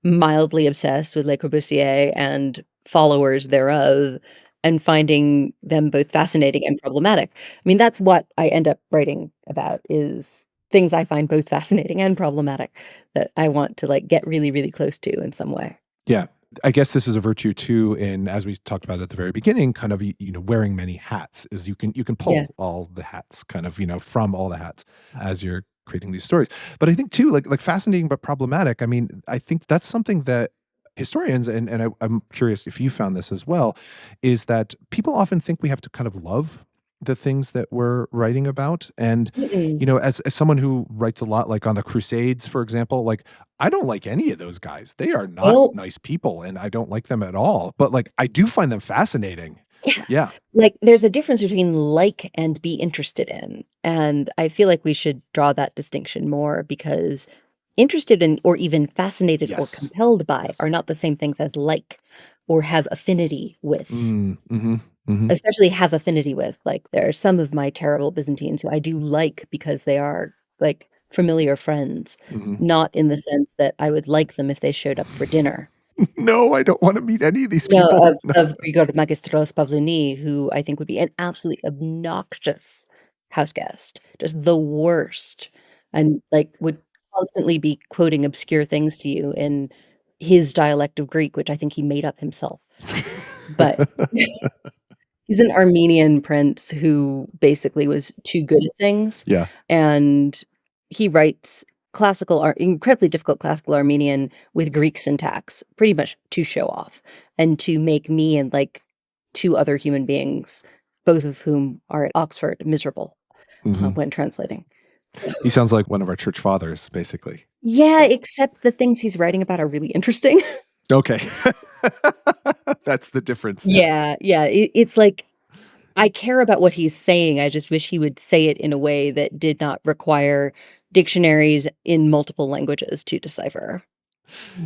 Speaker 2: mildly obsessed with Le Corbusier and followers thereof, and finding them both fascinating and problematic. I mean, that's what I end up writing about, is things I find both fascinating and problematic that I want to like get really, really close to in some way.
Speaker 1: Yeah. I guess this is a virtue too, in, as we talked about at the very beginning, kind of, wearing many hats, is you can pull
Speaker 2: Yeah.
Speaker 1: all the hats kind of, from all the hats as you're creating these stories. But I think too, like fascinating but problematic. I mean, I think that's something that historians, and I'm curious if you found this as well, is that people often think we have to kind of love the things that we're writing about. And,
Speaker 2: Mm-mm.
Speaker 1: as someone who writes a lot, like on the Crusades, for example, like I don't like any of those guys. They are not
Speaker 2: Oh,
Speaker 1: nice people, and I don't like them at all. But like, I do find them fascinating.
Speaker 2: yeah.
Speaker 1: Yeah.
Speaker 2: Like, there's a difference between like and be interested in, and I feel like we should draw that distinction more, because interested in or even fascinated or
Speaker 1: Yes.
Speaker 2: compelled by
Speaker 1: Yes.
Speaker 2: are not the same things as like or have affinity with.
Speaker 1: Mm-hmm.
Speaker 2: Especially have affinity with. Like, there are some of my terrible Byzantines who I do like because they are, like, familiar friends, not in the sense that I would like them if they showed up for dinner.
Speaker 1: No, I don't want to meet any of these
Speaker 2: No,
Speaker 1: people.
Speaker 2: of
Speaker 1: No.
Speaker 2: Grigor Magistros Pavlini, who I think would be an absolutely obnoxious house guest, just the worst, and, like, would constantly be quoting obscure things to you in his dialect of Greek, which I think he made up himself. But he's an Armenian prince who basically was too good at things,
Speaker 1: Yeah.
Speaker 2: and he writes incredibly difficult classical Armenian with Greek syntax, pretty much to show off, and to make me and, like, 2 other human beings, both of whom are at Oxford, miserable, when translating.
Speaker 1: He sounds like one of our church fathers, basically.
Speaker 2: Yeah,
Speaker 1: So.
Speaker 2: except the things he's writing about are really interesting.
Speaker 1: Okay. That's the difference.
Speaker 2: Yeah, it's like, I care about what he's saying, I just wish he would say it in a way that did not require dictionaries in multiple languages to decipher.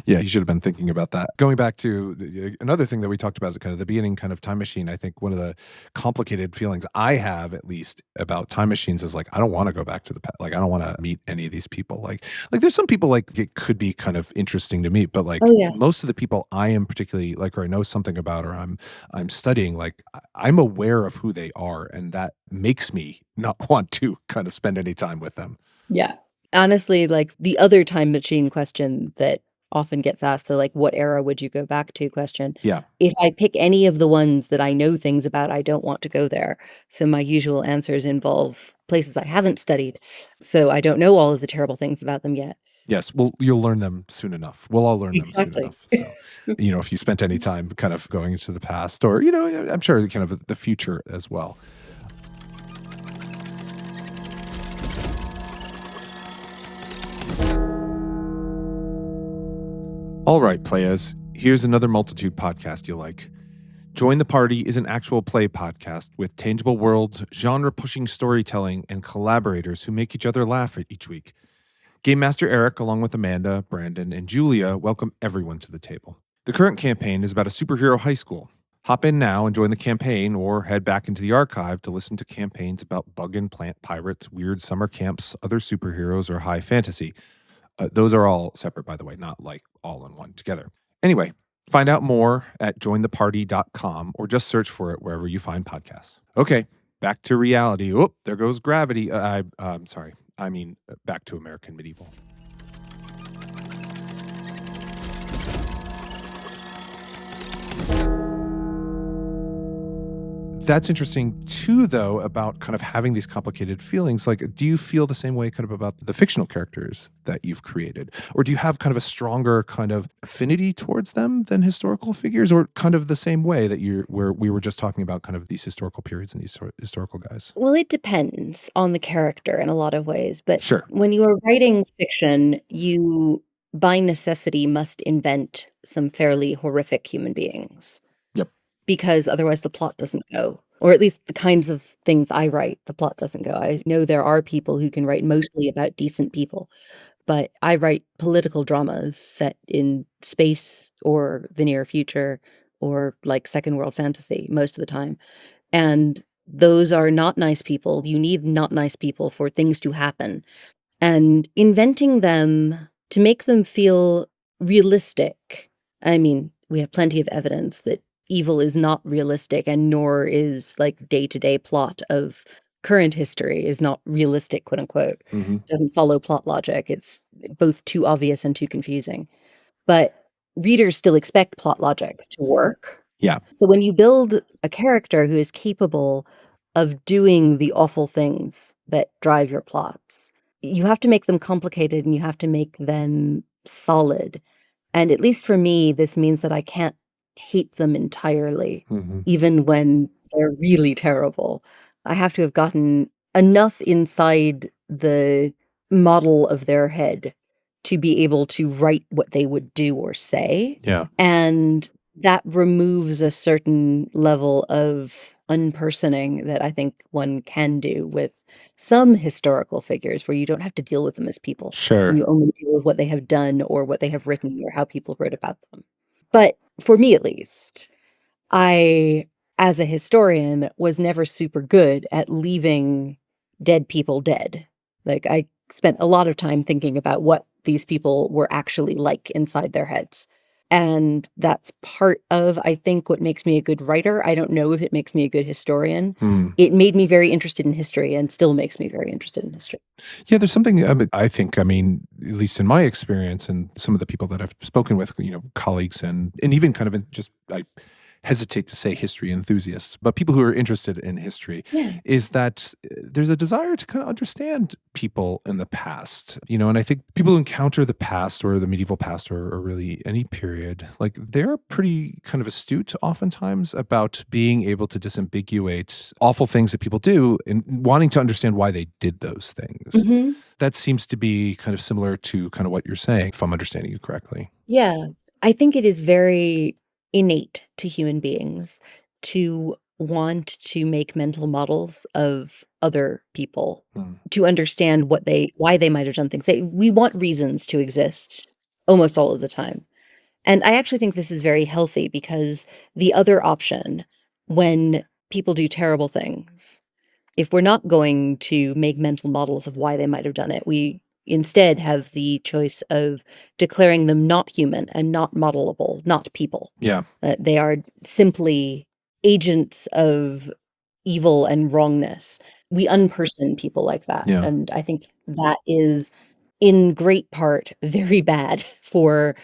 Speaker 1: Yeah, you should have been thinking about that. Going back to another thing that we talked about at kind of the beginning, kind of Time Machine, I think one of the complicated feelings I have, at least, about Time Machines is like, I don't want to go back to the past. Like, I don't want to meet any of these people. Like there's some people like it could be kind of interesting to meet, but like
Speaker 2: Oh, yeah.
Speaker 1: most of the people I am particularly like, or I know something about, or I'm studying, like I'm aware of who they are, and that makes me not want to kind of spend any time with them.
Speaker 2: Yeah. Honestly, like, the other time machine question that often gets asked, the, like, "What era would you go back to?" question.
Speaker 1: Yeah.
Speaker 2: If I pick any of the ones that I know things about, I don't want to go there. So my usual answers involve places I haven't studied, so I don't know all of the terrible things about them yet.
Speaker 1: Yes. Well, you'll learn them soon enough. We'll all learn them soon
Speaker 2: Exactly.
Speaker 1: enough. So, if you spent any time kind of going into the past or, I'm sure kind of the future as well. All right, players, here's another multitude podcast you'll like. Join the Party is an actual play podcast with tangible worlds, genre-pushing storytelling, and collaborators who make each other laugh each week. Game Master Eric, along with Amanda, Brandon, and Julia, welcome everyone to the table. The current campaign is about a superhero high school. Hop in now and join the campaign, or head back into the archive to listen to campaigns about bug and plant pirates, weird summer camps, other superheroes, or high fantasy. Those are all separate, by the way, not like all in one together. Anyway, find out more at jointheparty.com or just search for it wherever you find podcasts. Okay, back to reality. Oh, there goes gravity. I'm sorry. I mean, back to American Medieval. That's interesting too, though, about kind of having these complicated feelings. Like, do you feel the same way kind of about the fictional characters that you've created? Or do you have kind of a stronger kind of affinity towards them than historical figures, or kind of the same way that where we were just talking about kind of these historical periods and these historical guys?
Speaker 2: Well, it depends on the character in a lot of ways, but
Speaker 1: Sure.
Speaker 2: when you are writing fiction, you, by necessity, must invent some fairly horrific human beings.
Speaker 1: Yep.
Speaker 2: Because otherwise the plot doesn't go. Or at least the kinds of things I write, the plot doesn't go. I know there are people who can write mostly about decent people, but I write political dramas set in space or the near future or like second world fantasy most of the time. And those are not nice people. You need not nice people for things to happen. And inventing them to make them feel realistic. I mean, we have plenty of evidence that evil is not realistic, and nor is like day-to-day plot of current history is not realistic, quote unquote.
Speaker 1: Mm-hmm.
Speaker 2: Doesn't follow plot logic. It's both too obvious and too confusing. But readers still expect plot logic to work.
Speaker 1: Yeah.
Speaker 2: So when you build a character who is capable of doing the awful things that drive your plots, you have to make them complicated and you have to make them solid. And at least for me, this means that I can't hate them entirely, even when they're really terrible. I have to have gotten enough inside the model of their head to be able to write what they would do or say.
Speaker 1: Yeah.
Speaker 2: And that removes a certain level of unpersoning that I think one can do with some historical figures where you don't have to deal with them as people.
Speaker 1: Sure.
Speaker 2: And you only deal with what they have done or what they have written or how people wrote about them. But for me, at least, I, as a historian, was never super good at leaving dead people dead. Like, I spent a lot of time thinking about what these people were actually like inside their heads. And that's part of, I think, what makes me a good writer. I don't know if it makes me a good historian. It made me very interested in history and still makes me very interested in history.
Speaker 1: Yeah, there's something, I think, at least in my experience and some of the people that I've spoken with, colleagues and even kind of I hesitate to say history enthusiasts, but people who are interested in history, is that there's a desire to kind of understand people in the past, and I think people who encounter the past or the medieval past or really any period, like they're pretty kind of astute oftentimes about being able to disambiguate awful things that people do and wanting to understand why they did those things. That seems to be kind of similar to kind of what you're saying, if I'm understanding you correctly.
Speaker 2: Yeah, I think it is very innate to human beings to want to make mental models of other people, to understand why they might have done things. We want reasons to exist almost all of the time. And I actually think this is very healthy because the other option, when people do terrible things, if we're not going to make mental models of why they might have done it, we instead have the choice of declaring them not human and not modelable, not people.
Speaker 1: Yeah.
Speaker 2: They are simply agents of evil and wrongness. We unperson people like that.
Speaker 1: Yeah.
Speaker 2: And I think that is in great part very bad for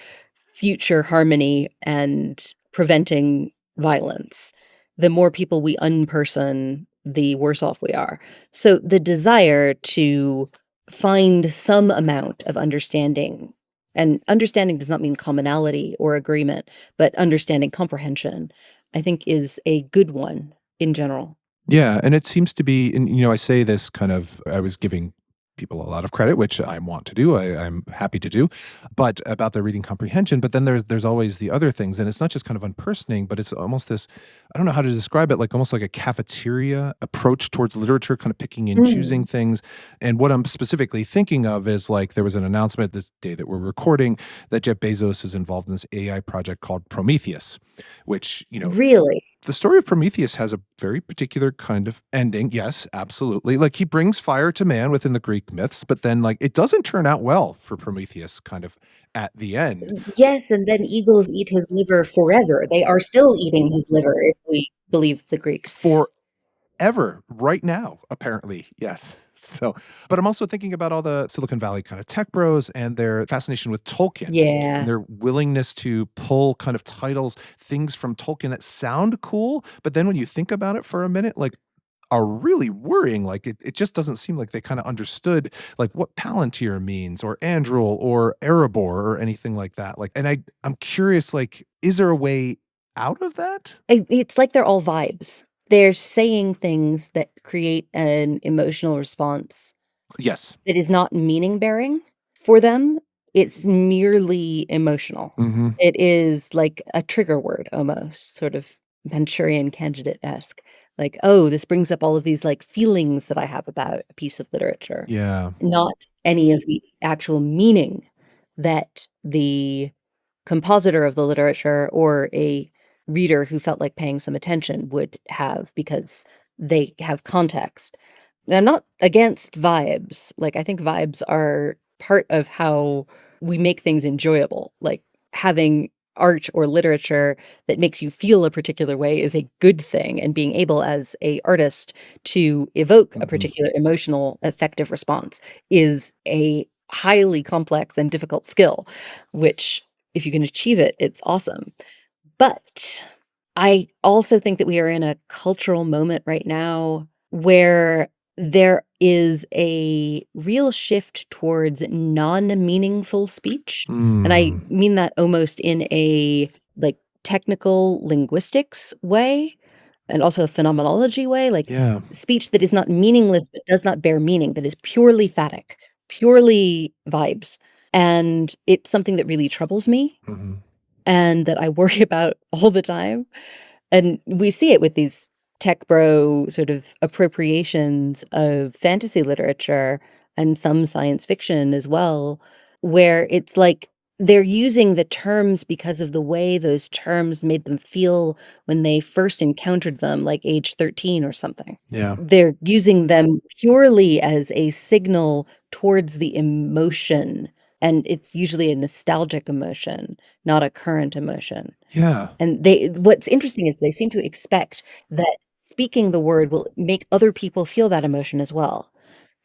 Speaker 2: future harmony and preventing violence. The more people we unperson, the worse off we are. So the desire to find some amount of understanding, and understanding does not mean commonality or agreement, but understanding, comprehension, I think is a good one in general.
Speaker 1: Yeah, and it seems to be, and I say this kind of, I was giving people a lot of credit, which I want to do. I'm happy to do, but about their reading comprehension. But then there's always the other things, and it's not just kind of unpersoning, but it's almost this. I don't know how to describe it, like almost like a cafeteria approach towards literature, kind of picking and choosing
Speaker 2: Mm.
Speaker 1: things. And what I'm specifically thinking of is like there was an announcement this day that we're recording that Jeff Bezos is involved in this AI project called Prometheus, which
Speaker 2: Really?
Speaker 1: the story of Prometheus has a very particular kind of ending. Yes, absolutely. Like he brings fire to man within the Greek myths, but then like it doesn't turn out well for Prometheus kind of at the end.
Speaker 2: Yes, and then eagles eat his liver forever. They are still eating his liver if we believe the Greeks.
Speaker 1: Forever, right now, apparently. Yes. So, but I'm also thinking about all the Silicon Valley kind of tech bros and their fascination with Tolkien and
Speaker 2: Yeah.
Speaker 1: their willingness to pull kind of titles, things from Tolkien that sound cool, but then when you think about it for a minute, like are really worrying. Like it just doesn't seem like they kind of understood like what Palantir means or Andril or Erebor or anything like that. Like, and I'm curious, like, is there a way out of that?
Speaker 2: It's like they're all vibes. They're saying things that create an emotional response
Speaker 1: Yes.
Speaker 2: that is not meaning-bearing for them. It's merely emotional.
Speaker 1: Mm-hmm.
Speaker 2: It is like a trigger word almost, sort of Manchurian Candidate-esque. Like, "Oh, this brings up all of these, like, feelings that I have about a piece of literature,"
Speaker 1: Yeah.
Speaker 2: not any of the actual meaning that the compositor of the literature or a reader who felt like paying some attention would have because they have context. And I'm not against vibes. Like, I think vibes are part of how we make things enjoyable. Like, having art or literature that makes you feel a particular way is a good thing, and being able as a artist to evoke a
Speaker 1: Mm-hmm.
Speaker 2: particular emotional effective response is a highly complex and difficult skill, which if you can achieve it, it's awesome. But I also think that we are in a cultural moment right now where there is a real shift towards non-meaningful speech. And I
Speaker 1: Mm.
Speaker 2: mean that almost in a like technical linguistics way and also a phenomenology way, like
Speaker 1: Yeah.
Speaker 2: speech that is not meaningless but does not bear meaning, that is purely phatic, purely vibes. And it's something that really troubles me
Speaker 1: Mm-hmm.
Speaker 2: and that I worry about all the time. And we see it with these tech bro sort of appropriations of fantasy literature and some science fiction as well, where it's like they're using the terms because of the way those terms made them feel when they first encountered them, like age 13 or something.
Speaker 1: Yeah.
Speaker 2: They're using them purely as a signal towards the emotion, and it's usually a nostalgic emotion, not a current emotion.
Speaker 1: Yeah.
Speaker 2: And what's interesting is they seem to expect that speaking the word will make other people feel that emotion as well,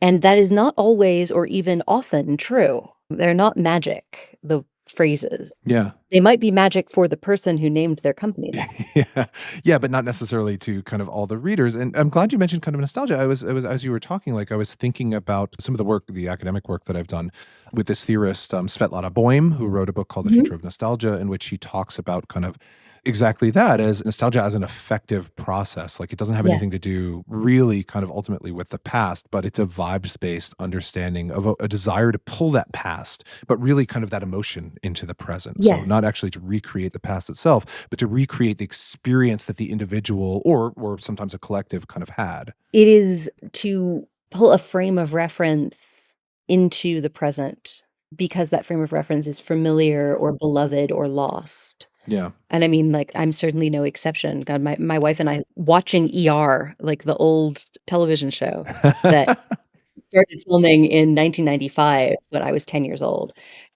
Speaker 2: and that is not always or even often true. They're not magic, the phrases.
Speaker 1: Yeah.
Speaker 2: They might be magic for the person who named their company that.
Speaker 1: Yeah. Yeah, but not necessarily to kind of all the readers. And I'm glad you mentioned kind of nostalgia. I was as you were talking, like I was thinking about some of the work, the academic work that I've done with this theorist, Svetlana Boym, who wrote a book called The
Speaker 2: Mhm.
Speaker 1: Future of Nostalgia, in which he talks about kind of exactly that as nostalgia as an effective process. Like it doesn't have
Speaker 2: Yeah.
Speaker 1: anything to do really kind of ultimately with the past, but it's a vibes-based understanding of a desire to pull that past, but really kind of that emotion into the present. So
Speaker 2: Yes.
Speaker 1: not actually to recreate the past itself, but to recreate the experience that the individual or sometimes a collective kind of had.
Speaker 2: It is to pull a frame of reference into the present because that frame of reference is familiar or beloved or lost.
Speaker 1: Yeah.
Speaker 2: And I mean, like, I'm certainly no exception. God, my wife and I watching ER, like the old television show that started filming in 1995 when I was 10 years old,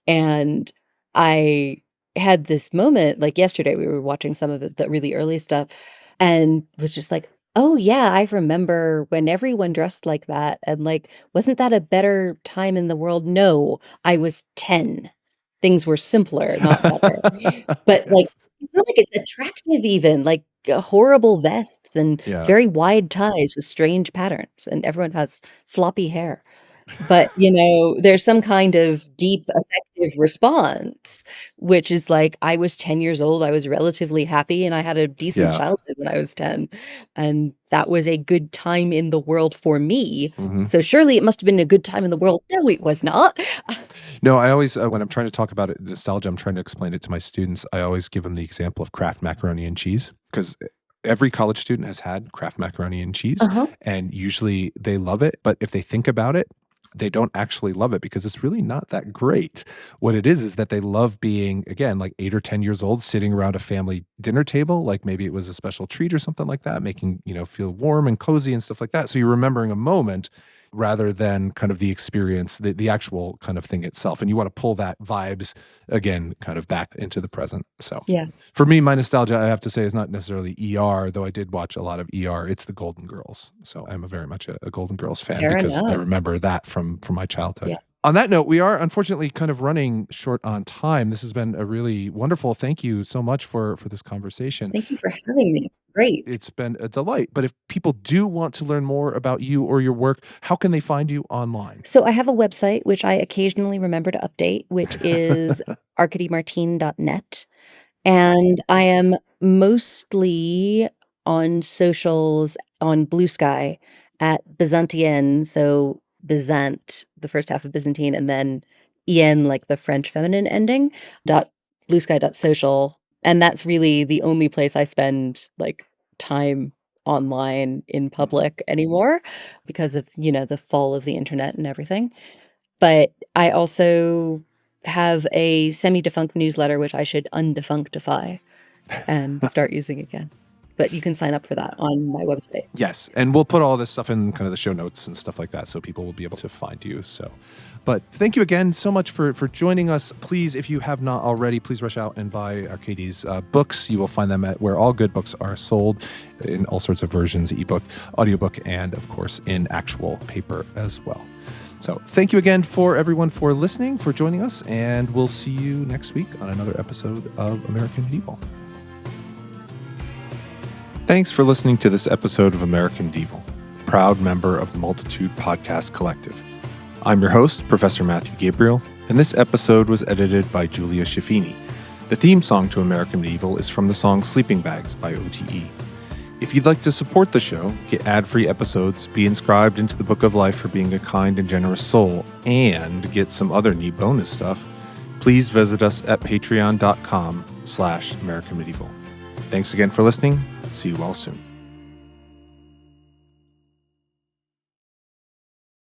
Speaker 2: and I had this moment, like, yesterday, we were watching some of the really early stuff and was just like, "Oh, yeah, I remember when everyone dressed like that, and, like, wasn't that a better time in the world?" No, I was 10. things were simpler, not better. But, like,
Speaker 1: Yes.
Speaker 2: it's not like it's attractive even, like, horrible vests and
Speaker 1: Yeah.
Speaker 2: very wide ties with strange patterns, and everyone has floppy hair. But, you know, there's some kind of deep affective response, which is like, I was 10 years old, I was relatively happy, and I had a decent
Speaker 1: Yeah.
Speaker 2: childhood when I was 10, and that was a good time in the world for me,
Speaker 1: Mhm.
Speaker 2: so surely it must have been a good time in the world. No, it was not.
Speaker 1: No, I always, when I'm trying to talk about it, nostalgia, I'm trying to explain it to my students. I always give them the example of Kraft macaroni and cheese because every college student has had Kraft macaroni and cheese,
Speaker 2: Uh-huh.
Speaker 1: and usually they love it. But if they think about it, they don't actually love it because it's really not that great. What it is that they love being, again, like 8 or 10 years old, sitting around a family dinner table, like maybe it was a special treat or something like that, making, feel warm and cozy and stuff like that. So you're remembering a moment rather than kind of the experience, the actual kind of thing itself. And you want to pull that vibes again, kind of back into the present. So
Speaker 2: Yeah.
Speaker 1: for me, my nostalgia, I have to say, is not necessarily ER, though I did watch a lot of ER. It's the Golden Girls. So I'm very much a Golden Girls fan
Speaker 2: Fair
Speaker 1: because I
Speaker 2: enough.
Speaker 1: remember that from my childhood.
Speaker 2: Yeah.
Speaker 1: On that note, we are unfortunately kind of running short on time. This has been a really wonderful. Thank you so much for this conversation.
Speaker 2: Thank you for having me. It's great.
Speaker 1: It's been a delight. But if people do want to learn more about you or your work, how can they find you online?
Speaker 2: So I have a website, which I occasionally remember to update, which is arkadymartine.net. And I am mostly on socials on Bluesky at Byzantine, so Byzant, the first half of Byzantine, and then en, like the French feminine ending, bsky.social. And that's really the only place I spend like time online in public anymore because of, the fall of the internet and everything. But I also have a semi-defunct newsletter, which I should undefunctify and start using again. But you can sign up for that on my website.
Speaker 1: Yes, and we'll put all this stuff in kind of the show notes and stuff like that so people will be able to find you. So, but thank you again so much for joining us. Please, if you have not already, please rush out and buy Arkady's books. You will find them at where all good books are sold in all sorts of versions, ebook, audiobook, and of course in actual paper as well. So thank you again for everyone for listening, for joining us, and we'll see you next week on another episode of American Medieval. Thanks for listening to this episode of American Medieval, proud member of the Multitude Podcast Collective. I'm your host, Professor Matthew Gabriele, and this episode was edited by Julia Schifini. The theme song to American Medieval is from the song Sleeping Bags by OTE. If you'd like to support the show, get ad-free episodes, be inscribed into the Book of Life for being a kind and generous soul, and get some other neat bonus stuff, please visit us at patreon.com/AmericanMedieval. Thanks again for listening. See you all soon.